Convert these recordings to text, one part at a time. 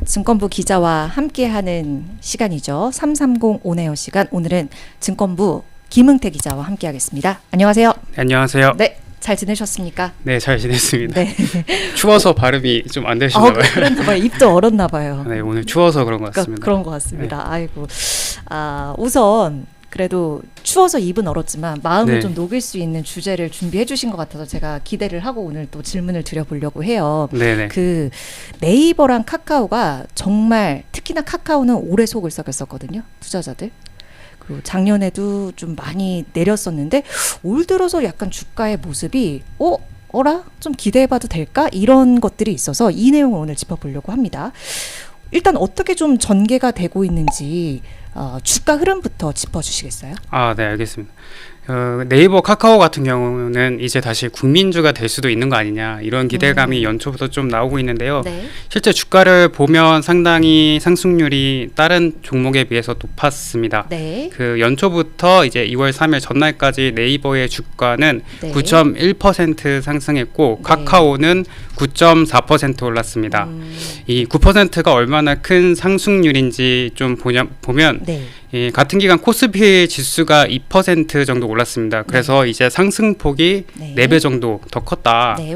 증권부 기자와 함께하는 시간이죠. 330 온에어 시간. 오늘은 증권부 김응태 기자와 함께하겠습니다. 안녕하세요. 네, 안녕하세요. 네, 잘 지내셨습니까? 네, 잘 지냈습니다. 네. 추워서 발음이 좀 안 되시나 봐요. 그랬나 봐요. 입도 얼었나 봐요. 네, 오늘 추워서 그런 것 같습니다. 그런 것 같습니다. 네. 아이고, 우선 그래도 추워서 입은 얼었지만 마음을 네. 좀 녹일 수 있는 주제를 준비해 주신 것 같아서 제가 기대를 하고 오늘 또 질문을 드려보려고 해요. 네네. 그 네이버랑 카카오가 정말 특히나 카카오는 오래 속을 썩였었거든요. 투자자들. 그리고 작년에도 좀 많이 내렸었는데 올 들어서 약간 주가의 모습이 어라? 좀 기대해봐도 될까? 이런 것들이 있어서 이 내용을 오늘 짚어보려고 합니다. 일단 어떻게 좀 전개가 되고 있는지 주가 흐름부터 짚어주시겠어요? 네, 알겠습니다. 네이버, 카카오 같은 경우는 이제 다시 국민주가 될 수도 있는 거 아니냐 이런 기대감이 연초부터 좀 나오고 있는데요. 네. 실제 주가를 보면 상당히 상승률이 다른 종목에 비해서 높았습니다. 네. 그 연초부터 이제 2월 3일 전날까지 네이버의 주가는 네. 9.1% 상승했고 네. 카카오는 9.4% 올랐습니다. 이 9%가 얼마나 큰 상승률인지 좀 보면 네. 이 같은 기간 코스피 지수가 2% 정도 올랐습니다. 그래서 이제 상승폭이 네. 4배 정도 더 컸다. 네.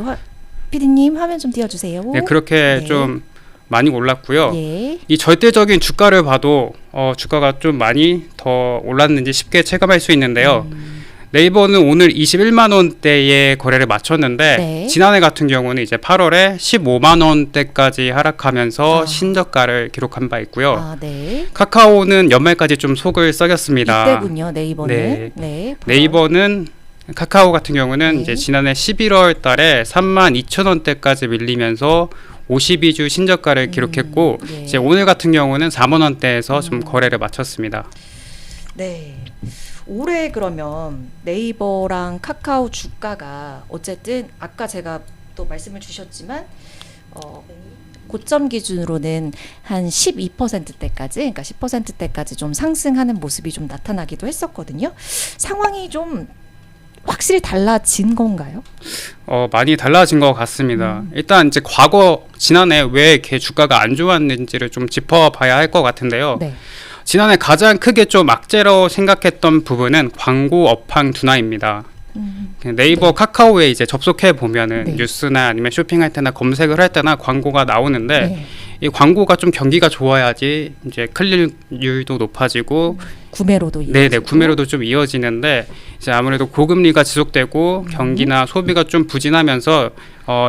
PD님 화면 좀 띄워주세요. 네, 그렇게 네. 좀 많이 올랐고요. 예. 이 절대적인 주가를 봐도 주가가 좀 많이 더 올랐는지 쉽게 체감할 수 있는데요. 네이버는 오늘 21만 원대의 거래를 마쳤는데 네. 지난해 같은 경우는 이제 8월에 15만 원대까지 하락하면서 신저가를 기록한 바 있고요. 네. 카카오는 연말까지 좀 속을 썩였습니다. 이때군요, 네이버는. 네. 네. 네이버는 카카오 같은 경우는 네. 이제 지난해 11월 달에 32,000원대까지 밀리면서 52주 신저가를 기록했고 예. 이제 오늘 같은 경우는 4만 원대에서 좀 거래를 마쳤습니다. 네. 올해 그러면 네이버랑 카카오 주가가 어쨌든 아까 제가 또 말씀을 주셨지만 고점 기준으로는 한 12%대까지, 그러니까 10%대까지 좀 상승하는 모습이 좀 나타나기도 했었거든요. 상황이 좀 확실히 달라진 건가요? 많이 달라진 것 같습니다. 일단 이제 과거 지난해 왜 이렇게 주가가 안 좋았는지를 좀 짚어봐야 할 것 같은데요. 네. 지난해 가장 크게 좀 악재로 생각했던 부분은 광고 업황 둔화입니다. 네이버, 네. 카카오에 이제 접속해 보면은 네. 뉴스나 아니면 쇼핑할 때나 검색을 할 때나 광고가 나오는데 네. 이 광고가 좀 경기가 좋아야지 이제 클릭률도 높아지고 구매로도 네네 구매로도 좀 이어지는데 이제 아무래도 고금리가 지속되고 경기나 소비가 좀 부진하면서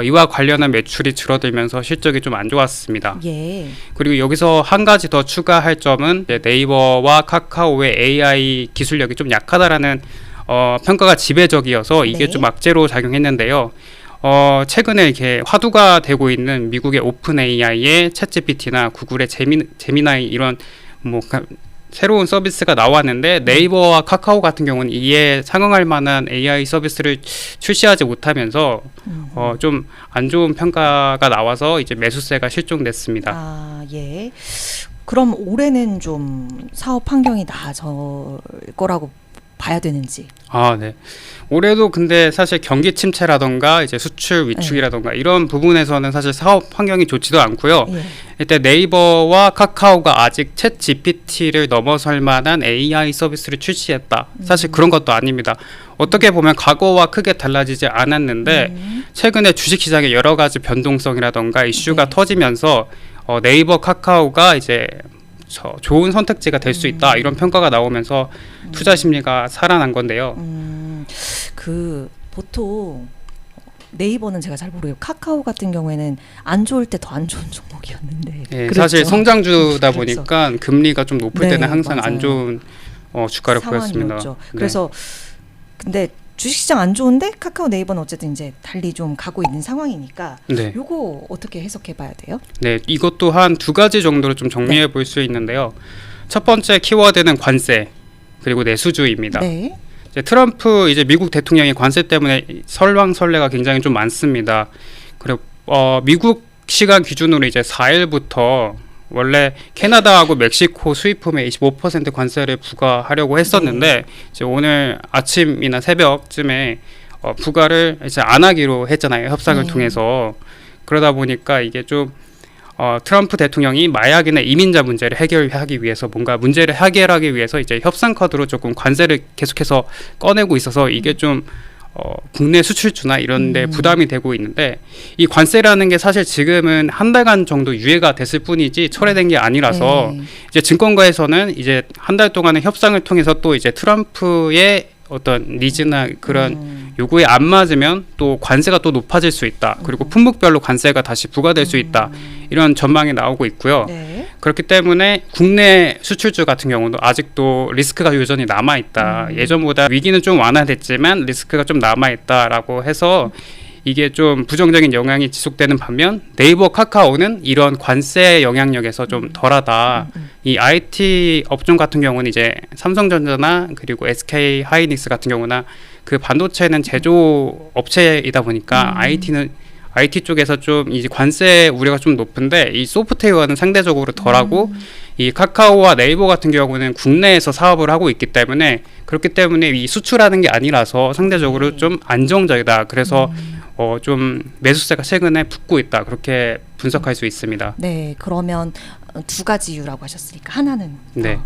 이와 관련한 매출이 줄어들면서 실적이 좀 안 좋았습니다. 예. 그리고 여기서 한 가지 더 추가할 점은 이제 네이버와 카카오의 AI 기술력이 좀 약하다라는 평가가 지배적이어서 이게 네. 좀 악재로 작용했는데요. 최근에 이렇게 화두가 되고 있는 미국의 오픈 AI의 챗GPT나 구글의 제미나이 이런 새로운 서비스가 나왔는데 네이버와 카카오 같은 경우는 이에 상응할 만한 AI 서비스를 출시하지 못하면서 좀 안 좋은 평가가 나와서 이제 매수세가 실종됐습니다. 예. 그럼 올해는 좀 사업 환경이 나아질 거라고 봐야 되는지. 네. 올해도 근데 사실 경기 침체라던가 이제 수출 위축이라던가 이런 부분에서는 사실 사업 환경이 좋지도 않고요. 예. 일단 네이버와 카카오가 아직 챗 GPT를 넘어설 만한 AI 서비스를 출시했다. 사실 그런 것도 아닙니다. 어떻게 보면 과거와 크게 달라지지 않았는데 최근에 주식시장의 여러 가지 변동성이라던가 이슈가 네. 터지면서 터지면서 네이버, 카카오가 이제 좋은 선택지가 될 수 있다 이런 평가가 나오면서 투자 심리가 살아난 건데요. 그 보통 네이버는 제가 잘 모르겠고 카카오 같은 경우에는 안 좋을 때 더 안 좋은 종목이었는데. 예, 그랬죠. 사실 성장주다 그렇죠. 보니까 금리가 좀 높을 네, 때는 항상 맞아요. 안 좋은 주가를 보였습니다. 상황이었죠. 네. 그래서 근데 주식시장 안 좋은데 카카오 네이버는 어쨌든 이제 달리 좀 가고 있는 상황이니까 네. 요거 어떻게 해석해봐야 돼요? 네, 이것도 한 두 가지 정도로 좀 정리해 볼 수 있는데요. 첫 번째 키워드는 관세 그리고 내수주의입니다. 네. 이제 트럼프 이제 미국 대통령이 관세 때문에 설왕설래가 굉장히 좀 많습니다. 그리고 미국 시간 기준으로 이제 4일부터 원래 캐나다하고 멕시코 수입품에 25% 관세를 부과하려고 했었는데 이제 오늘 아침이나 새벽쯤에 부과를 이제 안 하기로 했잖아요. 협상을 통해서. 그러다 보니까 이게 좀 트럼프 대통령이 마약이나 이민자 문제를 해결하기 위해서 뭔가 문제를 해결하기 위해서 이제 협상 카드로 조금 관세를 계속해서 꺼내고 있어서 이게 좀 국내 수출주나 이런 데 부담이 되고 있는데, 이 관세라는 게 사실 지금은 한 달간 정도 유예가 됐을 뿐이지 철회된 게 아니라서 이제 증권가에서는 이제 한 달 동안의 협상을 통해서 또 이제 트럼프의 어떤 니즈나 그런 요구에 안 맞으면 또 관세가 또 높아질 수 있다. 그리고 품목별로 관세가 다시 부과될 수 있다. 이런 전망이 나오고 있고요. 네. 그렇기 때문에 국내 수출주 같은 경우도 아직도 리스크가 여전히 남아있다. 예전보다 위기는 좀 완화됐지만 리스크가 좀 남아있다라고 해서 이게 좀 부정적인 영향이 지속되는 반면 네이버, 카카오는 이런 관세 영향력에서 좀 덜하다. 이 IT 업종 같은 경우는 이제 삼성전자나 그리고 SK 하이닉스 같은 경우나 그 반도체는 제조 업체이다 보니까 IT 쪽에서 좀 이제 관세 우려가 좀 높은데, 이 소프트웨어는 상대적으로 덜하고 이 카카오와 네이버 같은 경우는 국내에서 사업을 하고 있기 때문에, 그렇기 때문에 이 수출하는 게 아니라서 상대적으로 좀 안정적이다. 그래서 좀 매수세가 최근에 붙고 있다. 그렇게 분석할 수 있습니다. 네, 그러면 두 가지 이유라고 하셨으니까 하나는 네,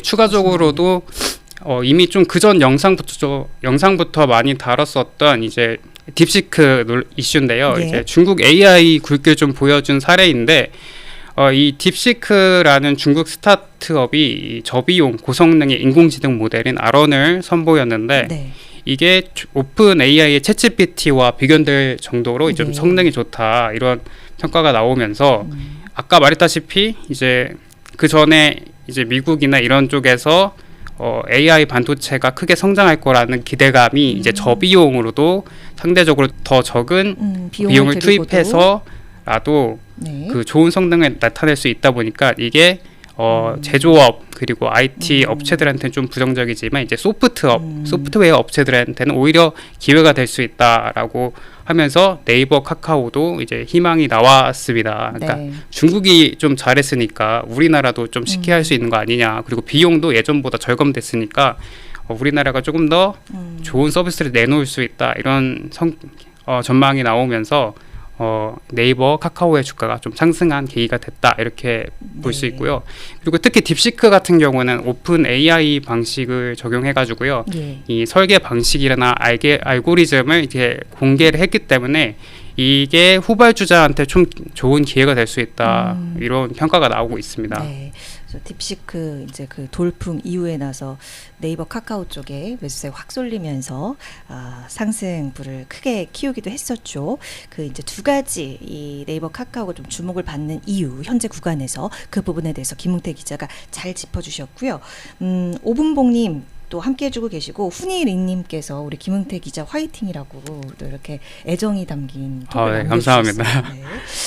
추가적으로도 이미 좀 그전 영상부터 많이 다뤘었던 이제 딥시크 이슈인데요. 예. 이제 중국 AI 굵기를 좀 보여준 사례인데, 이 딥시크라는 중국 스타트업이 이 저비용 고성능의 인공지능 모델인 아런을 선보였는데, 네. 이게 오픈 AI의 챗GPT와 비견될 정도로 좀 네. 성능이 좋다, 이런 평가가 나오면서 아까 말했다시피 이제 그 전에 이제 미국이나 이런 쪽에서 AI 반도체가 크게 성장할 거라는 기대감이 이제 저비용으로도 상대적으로 더 적은 비용을 투입해서라도 네. 그 좋은 성능을 나타낼 수 있다 보니까 이게 제조업 그리고 IT 업체들한테는 좀 부정적이지만 이제 소프트웨어 업체들한테는 오히려 기회가 될 수 있다라고 하면서 네이버, 카카오도 이제 희망이 나왔습니다. 그러니까 네. 중국이 좀 잘했으니까 우리나라도 좀 쉽게 할 수 있는 거 아니냐. 그리고 비용도 예전보다 절감됐으니까 우리나라가 조금 더 좋은 서비스를 내놓을 수 있다. 이런 전망이 나오면서 네이버, 카카오의 주가가 좀 상승한 계기가 됐다, 이렇게 볼 수 있고요. 그리고 특히 딥시크 같은 경우는 오픈 AI 방식을 적용해가지고요, 예. 이 설계 방식이나 알고리즘을 이제 공개를 했기 때문에 이게 후발주자한테 좀 좋은 기회가 될 수 있다, 이런 평가가 나오고 있습니다. 네. 그래서 딥시크 이제 그 돌풍 이후에 나서 네이버, 카카오 쪽에 매수세 확 쏠리면서 상승부를 크게 키우기도 했었죠. 그 이제 두 가지 이 네이버, 카카오가 좀 주목을 받는 이유, 현재 구간에서 그 부분에 대해서 김웅태 기자가 잘 짚어주셨고요. 오분봉님 또 함께해주고 계시고, 훈이린님께서 우리 김웅태 기자 화이팅이라고 또 이렇게 애정이 담긴 네, 감사합니다. 네.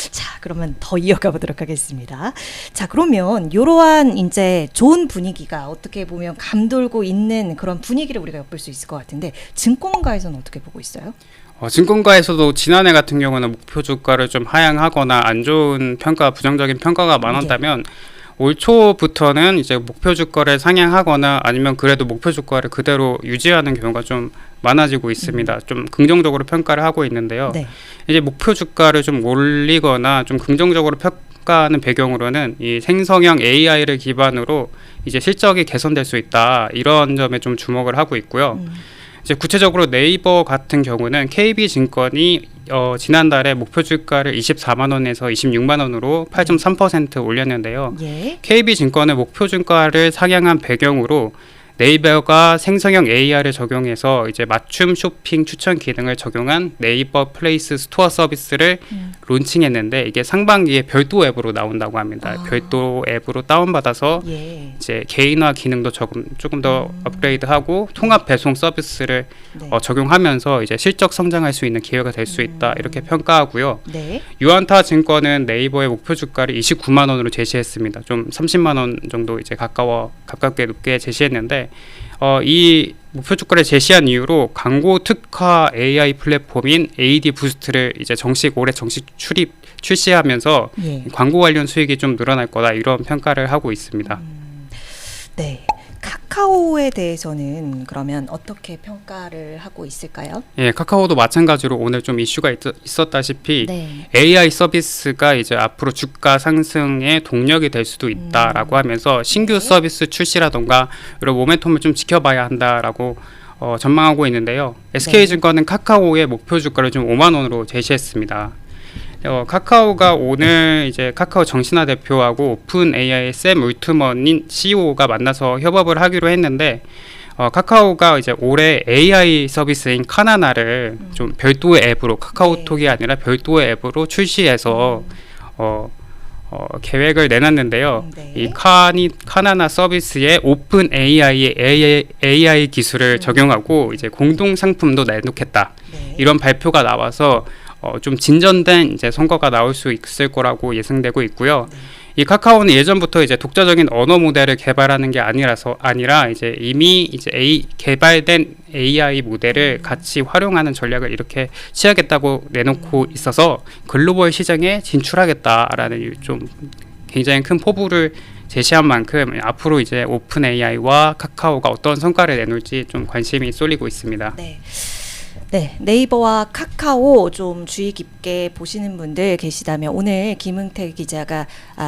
자, 그러면 더 이어가 보도록 하겠습니다. 자, 그러면 이러한 이제 좋은 분위기가 어떻게 보면 감돌고 있는 그런 분위기를 우리가 엿볼 수 있을 것 같은데, 증권가에서는 어떻게 보고 있어요? 증권가에서도 지난해 같은 경우는 목표 주가를 좀 하향하거나 안 좋은 평가, 부정적인 평가가 많았다면 올 초부터는 이제 목표 주가를 상향하거나 아니면 그래도 목표 주가를 그대로 유지하는 경우가 좀 많아지고 있습니다. 좀 긍정적으로 평가를 하고 있는데요. 네. 이제 목표 주가를 좀 올리거나 좀 긍정적으로 평가하는 배경으로는 이 생성형 AI를 기반으로 이제 실적이 개선될 수 있다, 이런 점에 좀 주목을 하고 있고요. 이제 구체적으로 네이버 같은 경우는 KB증권이 지난달에 목표 주가를 24만 원에서 26만 원으로 8.3% 올렸는데요. 예. KB증권의 목표 주가를 상향한 배경으로 네이버가 생성형 AI를 적용해서 이제 맞춤 쇼핑 추천 기능을 적용한 네이버 플레이스 스토어 서비스를 론칭했는데, 이게 상반기에 별도 앱으로 나온다고 합니다. 별도 앱으로 다운받아서 예. 이제 개인화 기능도 조금 더 업그레이드하고 통합 배송 서비스를 네. 적용하면서 이제 실적 성장할 수 있는 기회가 될 수 있다, 이렇게 평가하고요. 네. 유안타 증권은 네이버의 목표 주가를 29만 원으로 제시했습니다. 좀 30만 원 정도 이제 가깝게 높게 제시했는데, 이 목표 주가를 제시한 이유로 광고 특화 AI 플랫폼인 AD 부스트를 이제 올해 정식 출시하면서 광고 관련 수익이 좀 늘어날 거다, 이런 평가를 하고 있습니다. 네. 각 카카오에 대해서는 그러면 어떻게 평가를 하고 있을까요? 예, 카카오도 마찬가지로 오늘 좀 이슈가 있었다시피 네. AI 서비스가 이제 앞으로 주가 상승의 동력이 될 수도 있다라고 하면서 신규 네. 서비스 출시라던가 이런 모멘텀을 좀 지켜봐야 한다라고 전망하고 있는데요. SK증권은 카카오의 목표 주가를 좀 5만 원으로 제시했습니다. 카카오가 오늘 이제 카카오 정신화 대표하고 오픈 AI의 샘 울트먼인 CEO가 만나서 협업을 하기로 했는데 카카오가 이제 올해 AI 서비스인 카나나를 좀 별도의 앱으로 카카오톡이 아니라 별도의 앱으로 출시해서 계획을 내놨는데요. 네. 이 카나나 서비스에 오픈 AI의 AI 기술을 적용하고 이제 공동 상품도 내놓겠다. 네. 이런 발표가 나와서 좀 진전된 이제 선거가 나올 수 있을 거라고 예상되고 있고요. 이 카카오는 예전부터 이제 독자적인 언어 모델을 개발하는 게 아니라 이제 이미 이제 개발된 AI 모델을 같이 활용하는 전략을 이렇게 취하겠다고 내놓고 있어서 글로벌 시장에 진출하겠다라는 좀 굉장히 큰 포부를 제시한 만큼 앞으로 이제 오픈 AI와 카카오가 어떤 성과를 내놓을지 좀 관심이 쏠리고 있습니다. 네. 네, 네이버와 카카오 좀 주의 깊게 보시는 분들 계시다면 오늘 김응태 기자가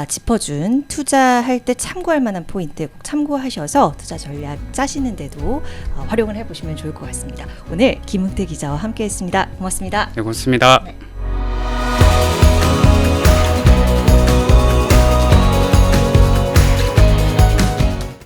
짚어준 투자할 때 참고할 만한 포인트 꼭 참고하셔서 투자 전략 짜시는 데도 활용을 해보시면 좋을 것 같습니다. 오늘 김응태 기자와 함께했습니다. 고맙습니다. 네, 고맙습니다. 네.